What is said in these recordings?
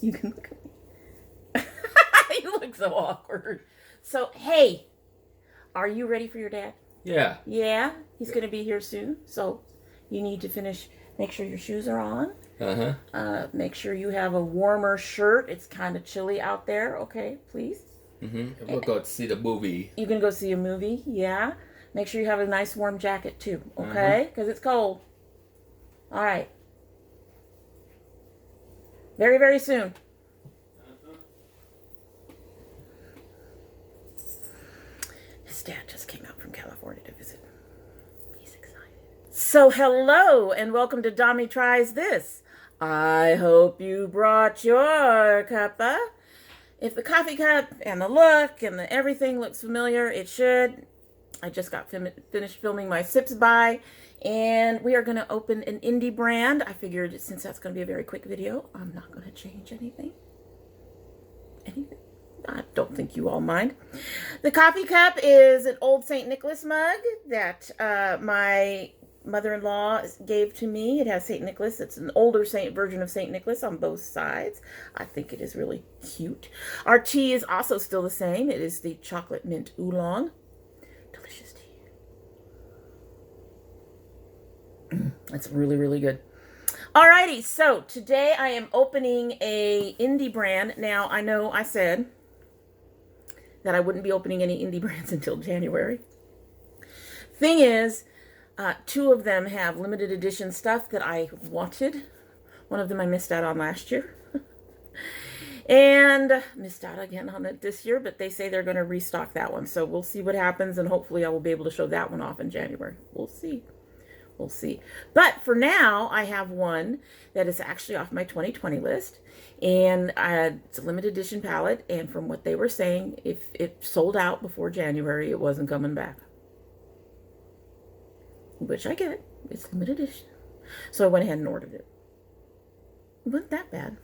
You can look at me. You look so awkward. So, hey, are you ready for your dad? Yeah. Yeah? He's going to be here soon. So, you need to finish, make sure your shoes are on. Make sure you have a warmer shirt. It's kind of chilly out there. Okay, please. We'll go see the movie. You can go see a movie. Yeah. Make sure you have a nice warm jacket too. Okay? Because it's cold. All right. Very, very soon. His dad just came out from California to visit. He's excited. So, hello and welcome to domytriesthis. I hope you brought your cuppa. If the coffee cup and the look and the everything looks familiar, it should. I just got finished filming my Sips By, and we are going to open an indie brand. I figured since that's going to be a very quick video, I'm not going to change anything. I don't think you all mind. The coffee cup is an old St. Nicholas mug that my mother-in-law gave to me. It has St. Nicholas. It's an older version of St. Nicholas on both sides. I think it is really cute. Our tea is also still the same. It is the chocolate mint oolong. Delicious tea. It's really, really good. Alrighty, so today I am opening a indie brand. Now, I know I said that I wouldn't be opening any indie brands until January. Thing is, two of them have limited edition stuff that I wanted. One of them I missed out on last year. And missed out again on it this year, but they say they're going to restock that one. So we'll see what happens, and hopefully I will be able to show that one off in January. We'll see. We'll see. But for now, I have one that is actually off my 2020 list. And it's a limited edition palette. And from what they were saying, if it sold out before January, it wasn't coming back. Which I get. It's limited edition. So I went ahead and ordered it. It wasn't that bad.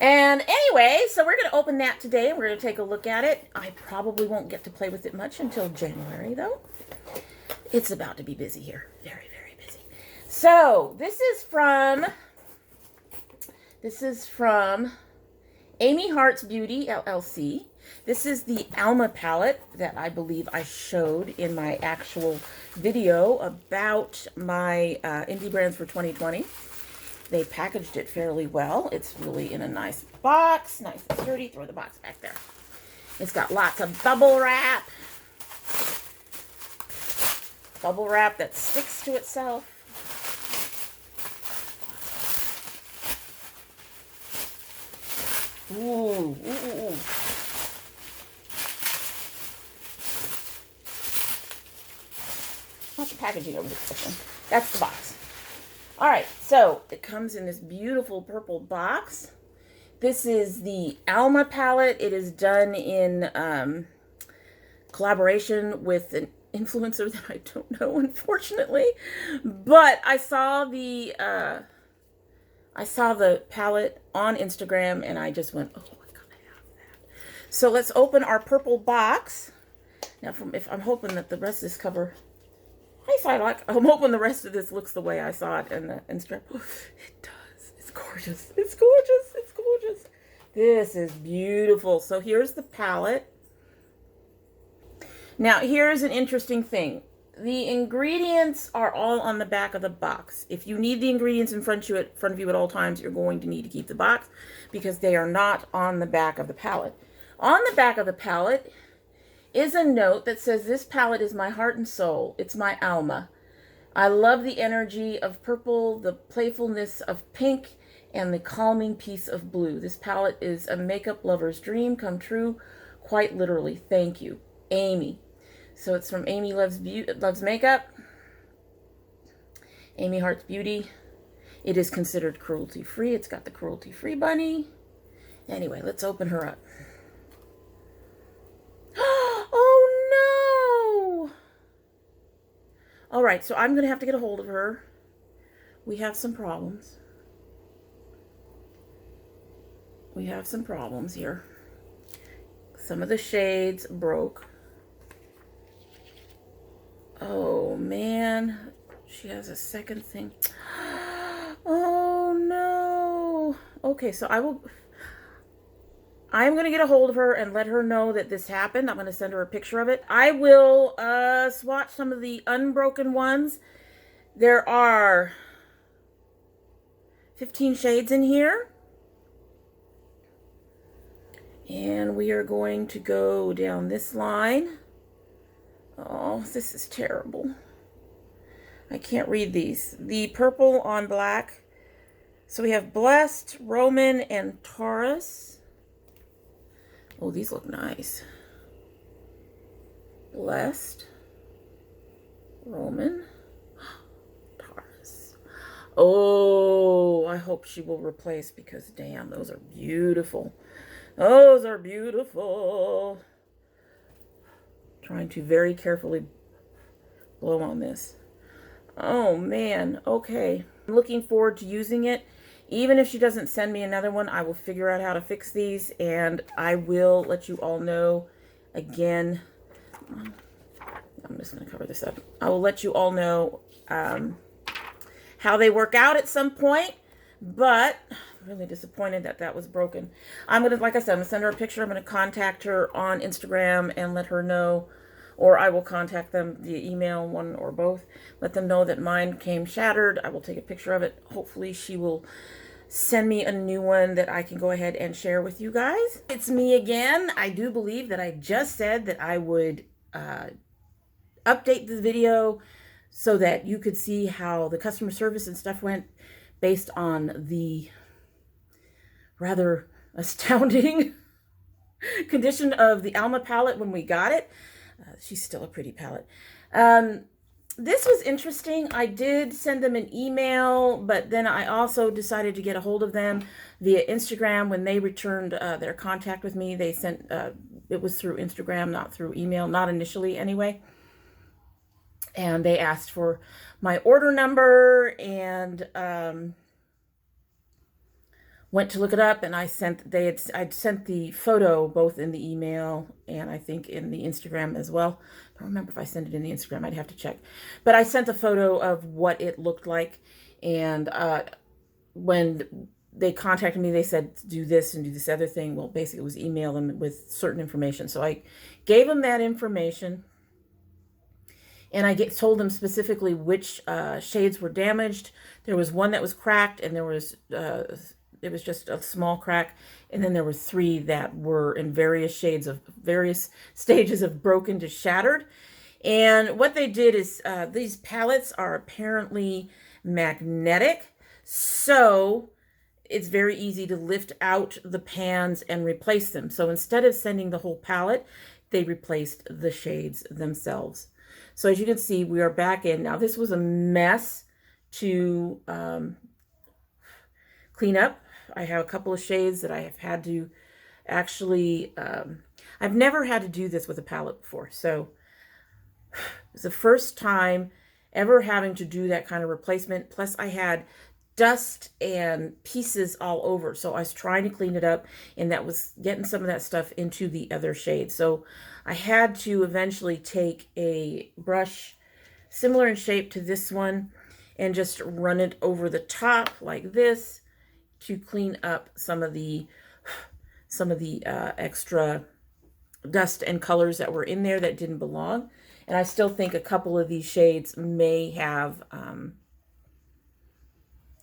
And anyway, so we're going to open that today. We're going to take a look at it. I probably won't get to play with it much until January, though. It's about to be busy here. Very, very busy. So this is from Amy Hart's Beauty, LLC. This is the Alma palette that I believe I showed in my actual video about my indie brands for 2020. They packaged it fairly well. It's really in a nice box, nice and sturdy. Throw the box back there. It's got lots of bubble wrap. Bubble wrap that sticks to itself. Ooh, ooh, ooh. Not the packaging over this one. That's the box. All right, so it comes in this beautiful purple box. This is the Alma palette. It is done in collaboration with an influencer that I don't know, unfortunately. But I saw the palette on Instagram, and I just went, oh, I gotta have that. So let's open our purple box. Now, I'm hoping that the rest of this cover. Hi, Psylocke. I'm hoping the rest of this looks the way I saw it in the Instagram. It does. It's gorgeous. It's gorgeous. It's gorgeous. This is beautiful. So here's the palette. Now, here's an interesting thing. The ingredients are all on the back of the box. If you need the ingredients in front of you at all times, you're going to need to keep the box because they are not on the back of the palette. On the back of the palette is a note that says, "This palette is my heart and soul. It's my Alma. I love the energy of purple, the playfulness of pink, and the calming peace of blue. This palette is a makeup lover's dream come true, quite literally. Thank you, Amy." So it's from Amy Loves Makeup. Amy Hart's Beauty. It is considered cruelty-free. It's got the cruelty-free bunny. Anyway, let's open her up. Oh, no! All right, so I'm going to have to get a hold of her. We have some problems. We have some problems here. Some of the shades broke. Oh, man. She has a second thing. Oh, no. Okay, so I'm going to get a hold of her and let her know that this happened. I'm going to send her a picture of it. I will swatch some of the unbroken ones. There are 15 shades in here. And we are going to go down this line. Oh, this is terrible. I can't read these. The purple on black. So we have Blessed, Roman, and Taurus. Oh, these look nice. Blessed, Roman, Taurus. Oh, I hope she will replace, because damn, those are beautiful. Those are beautiful. Trying to very carefully blow on this. Oh man, okay. I'm looking forward to using it. Even if she doesn't send me another one, I will figure out how to fix these, and I will let you all know again. I'm just going to cover this up. I will let you all know how they work out at some point, but I'm really disappointed that that was broken. I'm going to, like I said, I'm going to send her a picture. I'm going to contact her on Instagram and let her know, or I will contact them via email, one or both. Let them know that mine came shattered. I will take a picture of it. Hopefully she will send me a new one that I can go ahead and share with you guys. It's me again. I do believe that I just said that I would update the video so that you could see how the customer service and stuff went based on the rather astounding condition of the Alma palette when we got it. She's still a pretty palette. This was interesting. I did send them an email, but then I also decided to get a hold of them via Instagram. When they returned their contact with me, they sent, it was through Instagram, not through email, not initially anyway. And they asked for my order number, and went to look it up, and I'd sent the photo both in the email and I think in the Instagram as well. I don't remember if I sent it in the Instagram. I'd have to check. But I sent a photo of what it looked like, and when they contacted me, they said do this and do this other thing. Well, basically it was email them with certain information. So I gave them that information, and I told them specifically which shades were damaged. There was one that was cracked, and there was it was just a small crack, and then there were 3 that were in various shades of various stages of broken to shattered. And what they did is these palettes are apparently magnetic, so it's very easy to lift out the pans and replace them. So instead of sending the whole palette, they replaced the shades themselves. So as you can see, we are back in. Now this was a mess to clean up. I have a couple of shades that I have had to actually, I've never had to do this with a palette before. So it's the first time ever having to do that kind of replacement. Plus I had dust and pieces all over. So I was trying to clean it up, and that was getting some of that stuff into the other shades. So I had to eventually take a brush similar in shape to this one and just run it over the top like this to clean up some of the extra dust and colors that were in there that didn't belong. And I still think a couple of these shades may have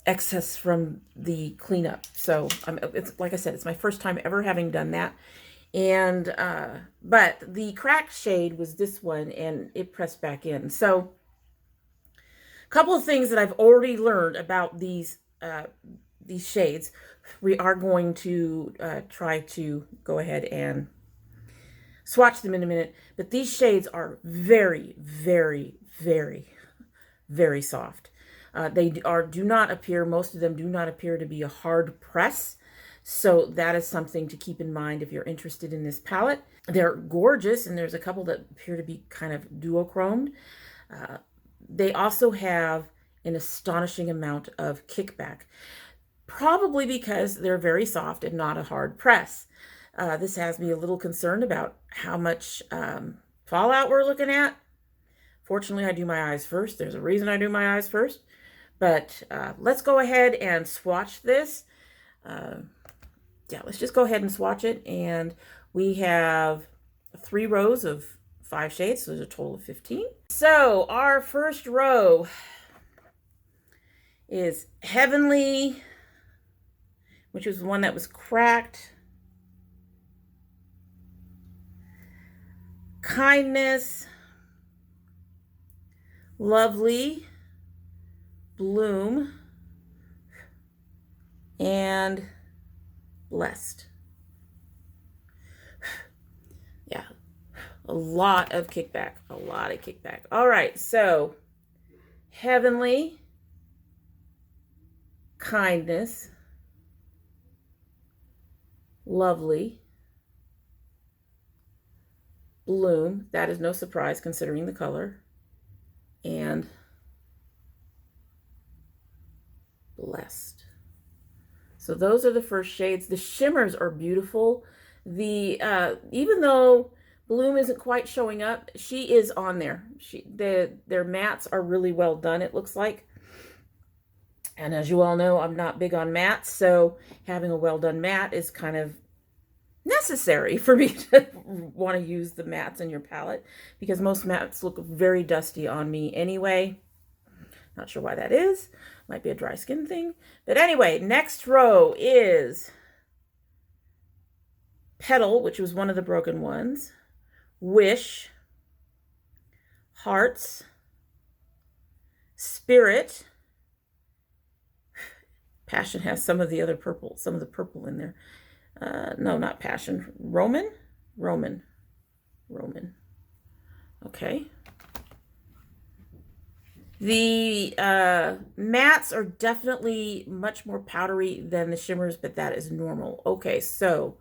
excess from the cleanup. So it's like I said, it's my first time ever having done that. And but the cracked shade was this one, and it pressed back in. So a couple of things that I've already learned about these shades. We are going to try to go ahead and swatch them in a minute, but these shades are very, very, very, very soft. They do not appear, most of them do not appear to be a hard press. So that is something to keep in mind if you're interested in this palette. They're gorgeous, and there's a couple that appear to be kind of duochromed. They also have an astonishing amount of kickback, probably because they're very soft and not a hard press. This has me a little concerned about how much fallout we're looking at. Fortunately, I do my eyes first. There's a reason I do my eyes first. But let's go ahead and swatch this yeah, let's just go ahead and swatch it. And we have 3 rows of 5 shades, so there's a total of 15. So our first row is Heavenly, which was the one that was cracked. Kindness, Lovely, Bloom, and Blessed. Yeah, a lot of kickback, a lot of kickback. All right, so Heavenly, Kindness, Lovely, Bloom, that is no surprise considering the color, and Blessed. So those are the first shades. The shimmers are beautiful. The even though Bloom isn't quite showing up, she is on there. Their mattes are really well done, it looks like. And as you all know, I'm not big on mattes, so having a well done matte is kind of necessary for me to want to use the mattes in your palette, because most mattes look very dusty on me anyway. Not sure why that is. Might be a dry skin thing. But anyway, next row is Petal, which was one of the broken ones. Wish, Hearts, Spirit. Passion has some of the other purple, some of the purple in there. No, not Passion. Roman. Okay. The mattes are definitely much more powdery than the shimmers, but that is normal. Okay, so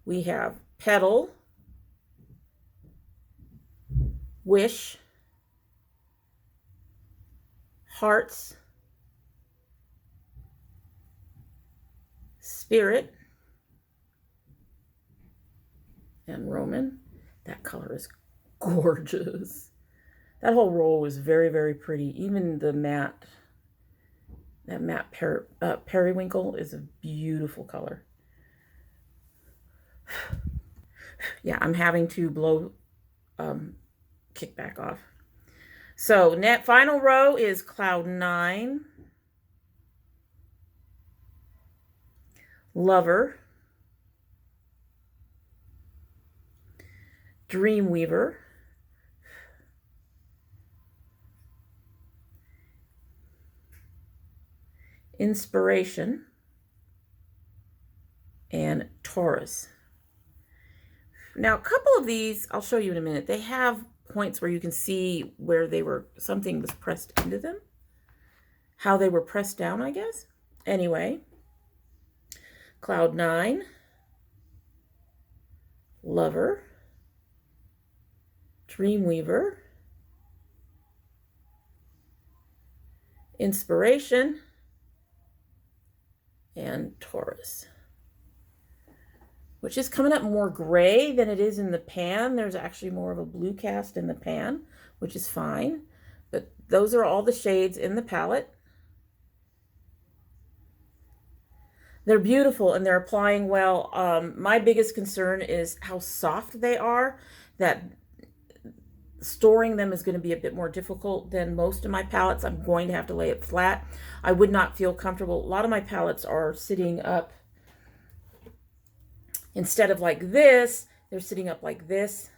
we have Petal, Wish, Hearts, Spirit, and Roman. That color is gorgeous. That whole roll is very, very pretty. Even the matte, that matte periwinkle is a beautiful color. Yeah, I'm having to blow kickback off. So final row is Cloud 9, Lover, Dreamweaver, Inspiration, and Taurus. Now, a couple of these, I'll show you in a minute, they have points where you can see where something was pressed into them. How they were pressed down, I guess. Anyway, Cloud 9, Lover, Dreamweaver, Inspiration, and Taurus, which is coming up more gray than it is in the pan. There's actually more of a blue cast in the pan, which is fine. But those are all the shades in the palette. They're beautiful and they're applying well. My biggest concern is how soft they are, that storing them is going to be a bit more difficult than most of my palettes. I'm going to have to lay it flat. I would not feel comfortable. A lot of my palettes are sitting up, instead of like this, they're sitting up like this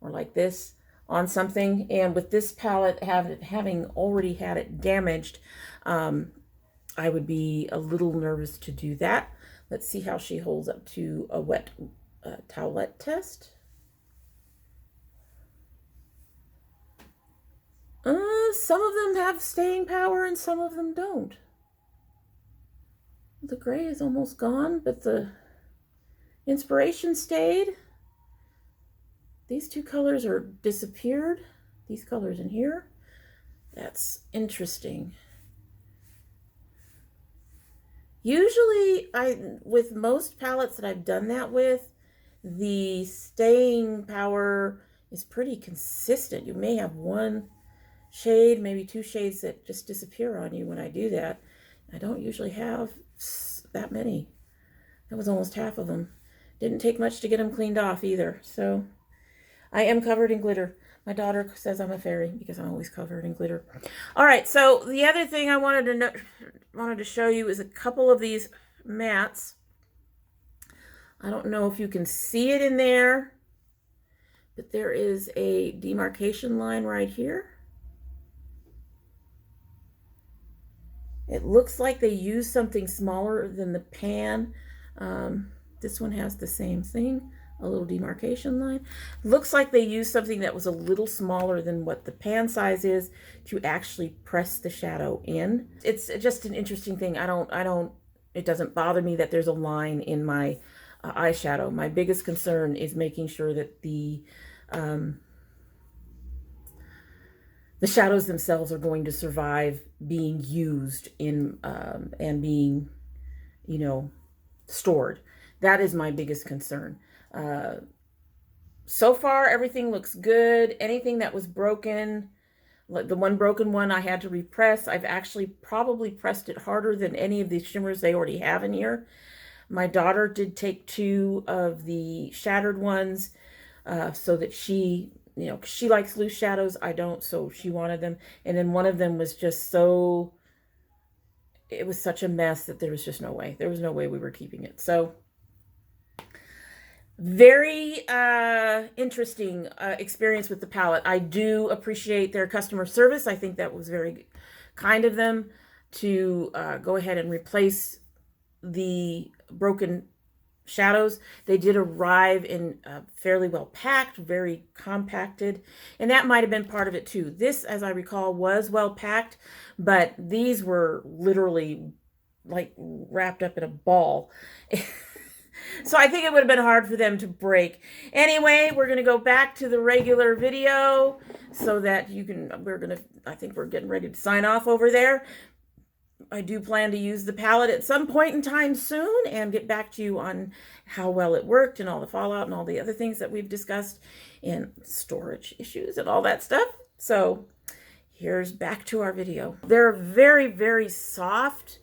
or like this on something. And with this palette, having already had it damaged, I would be a little nervous to do that. Let's see how she holds up to a wet towelette test. Some of them have staying power and some of them don't. The gray is almost gone, but the Inspiration stayed. These two colors are disappeared. These colors in here. That's interesting. Usually, with most palettes that I've done that with, the staying power is pretty consistent. You may have one shade, maybe two shades that just disappear on you when I do that. I don't usually have that many. That was almost half of them. Didn't take much to get them cleaned off either. So I am covered in glitter. My daughter says I'm a fairy because I'm always covered in glitter. All right, so the other thing I wanted to show you is a couple of these mats. I don't know if you can see it in there, but there is a demarcation line right here. It looks like they used something smaller than the pan. This one has the same thing, a little demarcation line. Looks like they used something that was a little smaller than what the pan size is to actually press the shadow in. It's just an interesting thing. It doesn't bother me that there's a line in my eyeshadow. My biggest concern is making sure that the shadows themselves are going to survive being used in and being, you know, stored. That is my biggest concern. So far, everything looks good. Anything that was broken, like the one broken one I had to repress, I've actually probably pressed it harder than any of the shimmers they already have in here. My daughter did take 2 of the shattered ones so that she, you know, she likes loose shadows. I don't, so she wanted them. And then one of them was just so, it was such a mess that there was just no way. There was no way we were keeping it. So very interesting experience with the palette. I do appreciate their customer service. I think that was very kind of them to go ahead and replace the broken shadows. They did arrive in fairly well packed, very compacted, and that might have been part of it too. This, as I recall, was well packed, but these were literally like wrapped up in a ball. So I think it would have been hard for them to break. Anyway, we're going to go back to the regular video so that you can, I think we're getting ready to sign off over there. I do plan to use the palette at some point in time soon and get back to you on how well it worked and all the fallout and all the other things that we've discussed and storage issues and all that stuff. So here's back to our video. They're very, very soft.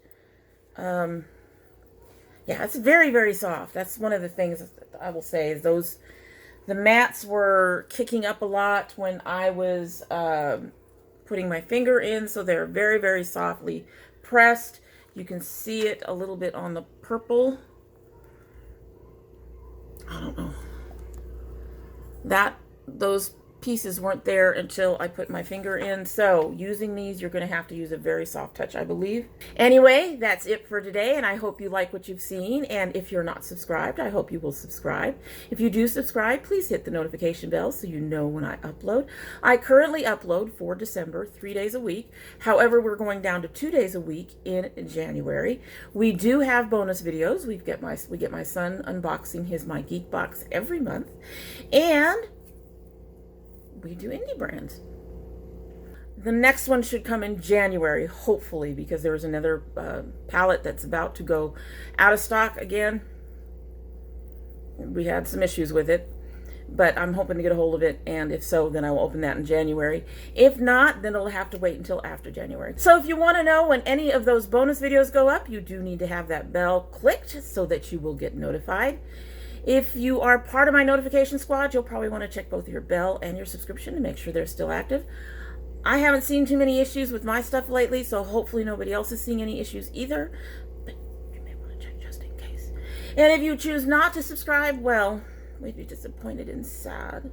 Yeah, it's very, very soft. That's one of the things I will say is the mats were kicking up a lot when I was putting my finger in, so they're very, very softly pressed. You can see it a little bit on the purple. I don't know. Those pieces weren't there until I put my finger in. So using these, you're going to have to use a very soft touch, I believe. Anyway, that's it for today, and I hope you like what you've seen. And if you're not subscribed, I hope you will subscribe. If you do subscribe, please hit the notification bell so you know when I upload. I currently upload for December 3 days a week. However, we're going down to 2 days a week in January. We do have bonus videos. We get my son unboxing his My Geek Box every month, and we do indie brands. The next one should come in January, hopefully, because there's another palette that's about to go out of stock again. We had some issues with it, but I'm hoping to get a hold of it, and if so, then I will open that in January. If not, then it'll have to wait until after January. So if you want to know when any of those bonus videos go up, you do need to have that bell clicked so that you will get notified. If you are part of my notification squad, you'll probably want to check both your bell and your subscription to make sure they're still active. I haven't seen too many issues with my stuff lately, so hopefully nobody else is seeing any issues either. But you may want to check just in case. And if you choose not to subscribe, well, we'd be disappointed and sad.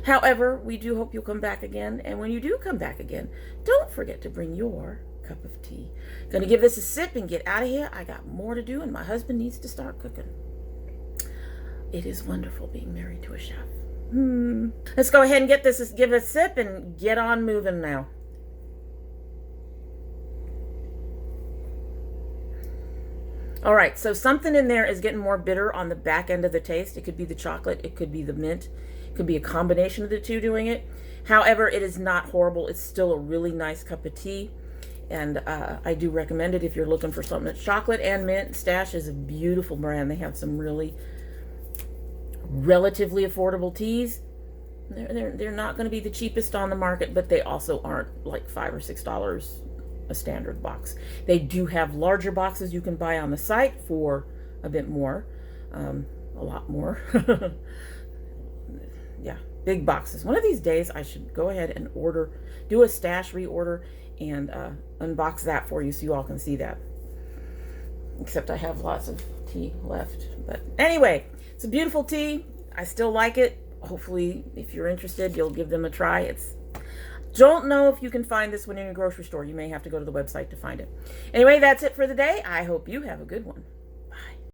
However, we do hope you'll come back again. And when you do come back again, don't forget to bring your cup of tea. Gonna give this a sip and get out of here. I got more to do, and my husband needs to start cooking. It is wonderful being married to a chef. Let's go ahead and give a sip and get on moving now. All right, so something in there is getting more bitter on the back end of the taste. It could be the chocolate, it could be the mint, it could be a combination of the two doing it. However, it is not horrible. It's still a really nice cup of tea. And I do recommend it if you're looking for something that's chocolate and mint. Stash is a beautiful brand. They have some really relatively affordable teas. They're not going to be the cheapest on the market, but they also aren't like $5 or $6 a standard box. They do have larger boxes you can buy on the site for a bit more, A lot more. Yeah, big boxes. One of these days I should go ahead and do a stash reorder and unbox that for you so you all can see that. Except I have lots of tea left. But anyway, it's a beautiful tea. I still like it. Hopefully, if you're interested, you'll give them a try. Don't know if you can find this one in your grocery store. You may have to go to the website to find it. Anyway, that's it for the day. I hope you have a good one.